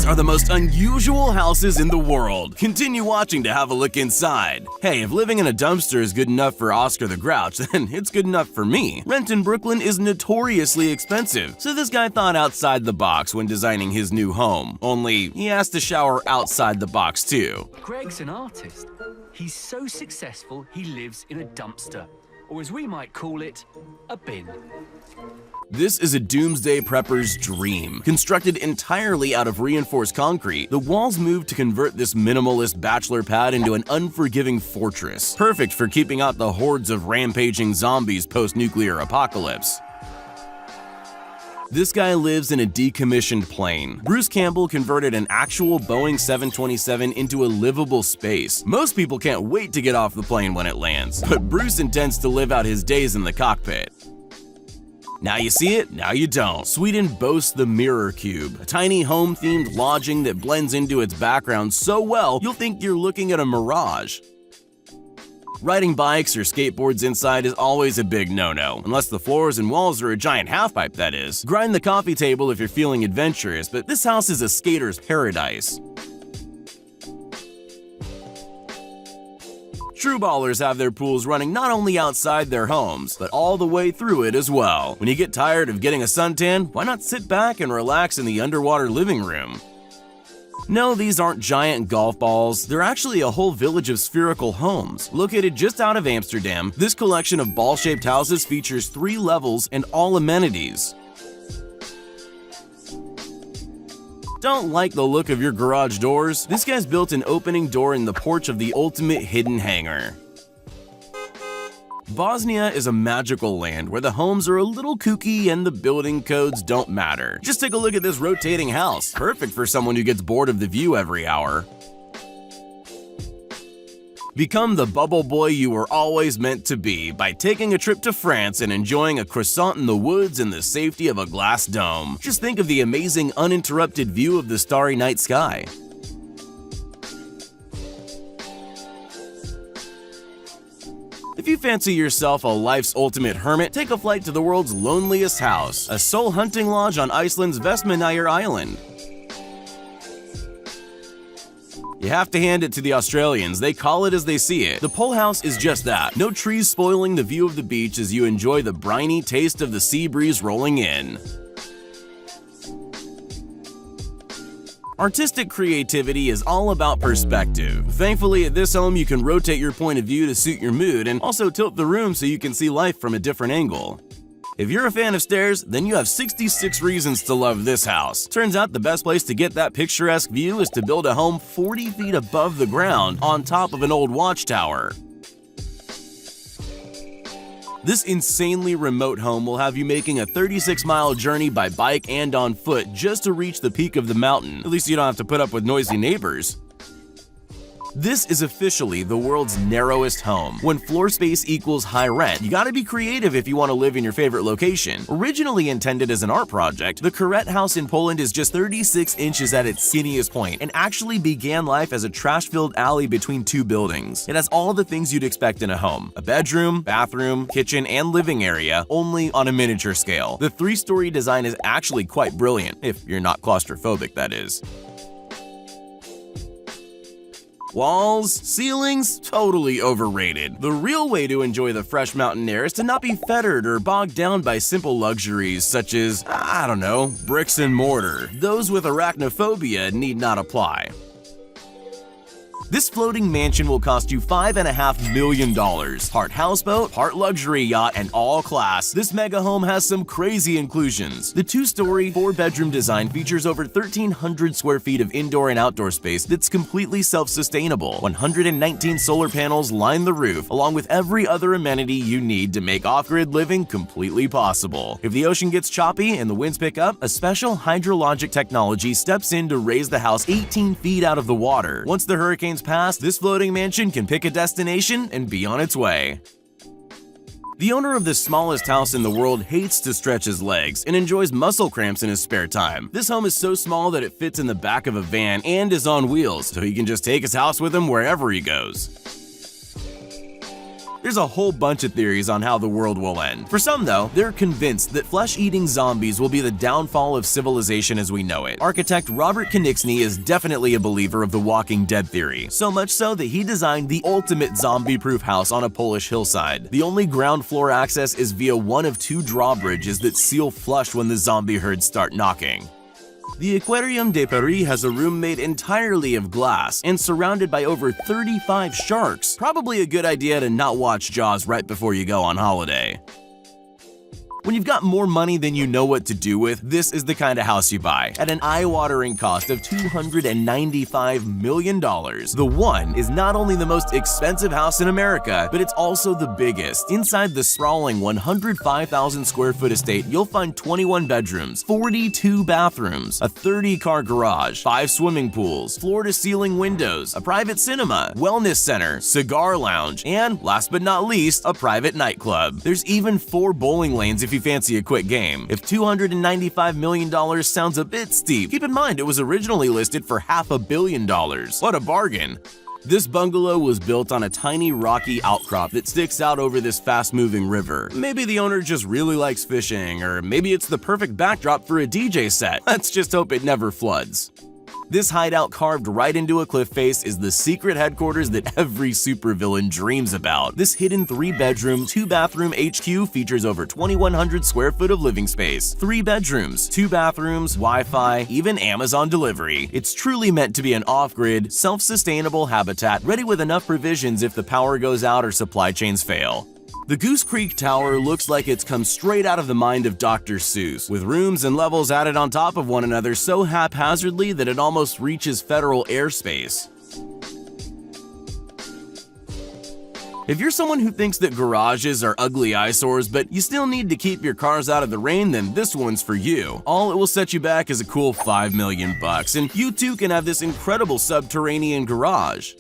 are the most unusual houses in the world. Continue watching to have a look inside. Hey, if living in a dumpster is good enough for Oscar the Grouch, then it's good enough for me. Rent in Brooklyn is notoriously expensive, so this guy thought outside the box when designing his new home. Only, he has to shower outside the box too. Greg's an artist. He's so successful, he lives in a dumpster. Or as we might call it, a bin. This is a doomsday prepper's dream. Constructed entirely out of reinforced concrete, the walls moved to convert this minimalist bachelor pad into an unforgiving fortress, perfect for keeping out the hordes of rampaging zombies post-nuclear apocalypse. This guy lives in a decommissioned plane. Bruce Campbell converted an actual Boeing 727 into a livable space. Most people can't wait to get off the plane when it lands, but Bruce intends to live out his days in the cockpit. Now you see it, now you don't. Sweden boasts the Mirror Cube, a tiny home-themed lodging that blends into its background so well you'll think you're looking at a mirage. Riding bikes or skateboards inside is always a big no-no, unless the floors and walls are a giant halfpipe, that is. Grind the coffee table if you're feeling adventurous, but this house is a skater's paradise. True ballers have their pools running not only outside their homes, but all the way through it as well. When you get tired of getting a suntan, why not sit back and relax in the underwater living room? No, these aren't giant golf balls, they're actually a whole village of spherical homes. Located just out of Amsterdam, this collection of ball-shaped houses features 3 levels and all amenities. Don't like the look of your garage doors? This guy's built an opening door in the porch of the ultimate hidden hangar. Bosnia is a magical land where the homes are a little kooky and the building codes don't matter. Just take a look at this rotating house, perfect for someone who gets bored of the view every hour. Become the bubble boy you were always meant to be by taking a trip to France and enjoying a croissant in the woods in the safety of a glass dome. Just think of the amazing uninterrupted view of the starry night sky. If you fancy yourself a life's ultimate hermit, take a flight to the world's loneliest house, a soul hunting lodge on Iceland's Vestmannaeyjar Island. You have to hand it to the Australians, they call it as they see it. The Pole House is just that. No trees spoiling the view of the beach as you enjoy the briny taste of the sea breeze rolling in. Artistic creativity is all about perspective. Thankfully, at this home you can rotate your point of view to suit your mood and also tilt the room so you can see life from a different angle. If you're a fan of stairs, then you have 66 reasons to love this house. Turns out the best place to get that picturesque view is to build a home 40 feet above the ground on top of an old watchtower. This insanely remote home will have you making a 36-mile journey by bike and on foot just to reach the peak of the mountain. At least you don't have to put up with noisy neighbors. This is officially the world's narrowest home. When floor space equals high rent, you gotta be creative if you want to live in your favorite location. Originally intended as an art project, the Karet house in Poland is just 36 inches at its skinniest point and actually began life as a trash-filled alley between 2 buildings. It has all the things you'd expect in a home: a bedroom, bathroom, kitchen, and living area, only on a miniature scale. The 3-story design is actually quite brilliant, if you're not claustrophobic, that is. Walls, ceilings, totally overrated. The real way to enjoy the fresh mountain air is to not be fettered or bogged down by simple luxuries such as, I don't know, bricks and mortar. Those with arachnophobia need not apply. This floating mansion will cost you $5.5 million. Part houseboat, part luxury yacht, and all class, this mega home has some crazy inclusions. The 2-story, 4-bedroom design features over 1,300 square feet of indoor and outdoor space that's completely self-sustainable. 119 solar panels line the roof, along with every other amenity you need to make off-grid living completely possible. If the ocean gets choppy and the winds pick up, a special hydrologic technology steps in to raise the house 18 feet out of the water. Once the hurricanes pass, this floating mansion can pick a destination and be on its way. The owner of the smallest house in the world hates to stretch his legs and enjoys muscle cramps in his spare time. This home is so small that it fits in the back of a van and is on wheels, so he can just take his house with him wherever he goes. There's a whole bunch of theories on how the world will end. For some, though, they're convinced that flesh-eating zombies will be the downfall of civilization as we know it. Architect Robert Konitsky is definitely a believer of the Walking Dead theory, so much so that he designed the ultimate zombie-proof house on a Polish hillside. The only ground floor access is via one of two drawbridges that seal flush when the zombie herds start knocking. The Aquarium de Paris has a room made entirely of glass and surrounded by over 35 sharks. Probably a good idea to not watch Jaws right before you go on holiday. When you've got more money than you know what to do with, this is the kind of house you buy. At an eye-watering cost of $295 million, The One is not only the most expensive house in America, but it's also the biggest. Inside the sprawling 105,000 square foot estate, you'll find 21 bedrooms, 42 bathrooms, a 30-car garage, 5 swimming pools, floor-to-ceiling windows, a private cinema, wellness center, cigar lounge, and, last but not least, a private nightclub. There's even 4 bowling lanes if you fancy a quick game. If $295 million sounds a bit steep, keep in mind it was originally listed for $500 million. What a bargain! This bungalow was built on a tiny rocky outcrop that sticks out over this fast-moving river. Maybe the owner just really likes fishing, or maybe it's the perfect backdrop for a DJ set. Let's just hope it never floods. This hideout carved right into a cliff face is the secret headquarters that every supervillain dreams about. This hidden 3-bedroom, 2-bathroom HQ features over 2,100 square foot of living space, 3 bedrooms, 2 bathrooms, Wi-Fi, even Amazon delivery. It's truly meant to be an off-grid, self-sustainable habitat ready with enough provisions if the power goes out or supply chains fail. The Goose Creek Tower looks like it's come straight out of the mind of Dr. Seuss, with rooms and levels added on top of one another so haphazardly that it almost reaches federal airspace. If you're someone who thinks that garages are ugly eyesores but you still need to keep your cars out of the rain, then this one's for you. All it will set you back is a cool $5 million, and you too can have this incredible subterranean garage.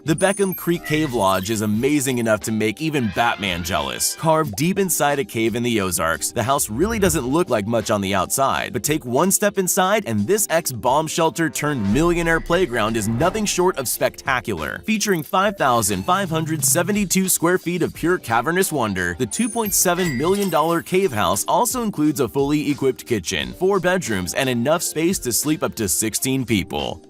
The Beckham Creek Cave Lodge is amazing enough to make even Batman jealous. Carved deep inside a cave in the Ozarks, the house really doesn't look like much on the outside, but take one step inside and this ex-bomb shelter turned millionaire playground is nothing short of spectacular. Featuring 5,572 square feet of pure cavernous wonder, the $2.7 million cave house also includes a fully equipped kitchen, 4 bedrooms, and enough space to sleep up to 16 people.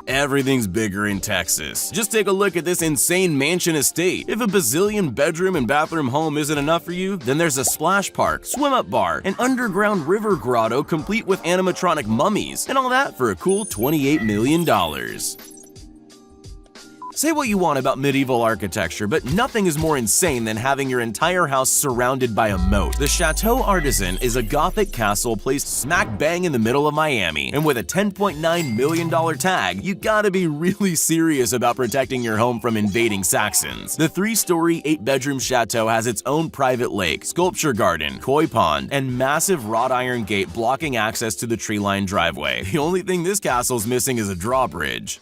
Everything's bigger in Texas. Just take a look at this insane mansion estate. If a bazillion bedroom and bathroom home isn't enough for you, then there's a splash park, swim-up bar, an underground river grotto complete with animatronic mummies, and all that for a cool $28 million. Say what you want about medieval architecture, but nothing is more insane than having your entire house surrounded by a moat. The Chateau Artisan is a Gothic castle placed smack bang in the middle of Miami, and with a $10.9 million tag, you gotta be really serious about protecting your home from invading Saxons. The 3-story, 8-bedroom chateau has its own private lake, sculpture garden, koi pond, and massive wrought iron gate blocking access to the tree-lined driveway. The only thing this castle's missing is a drawbridge.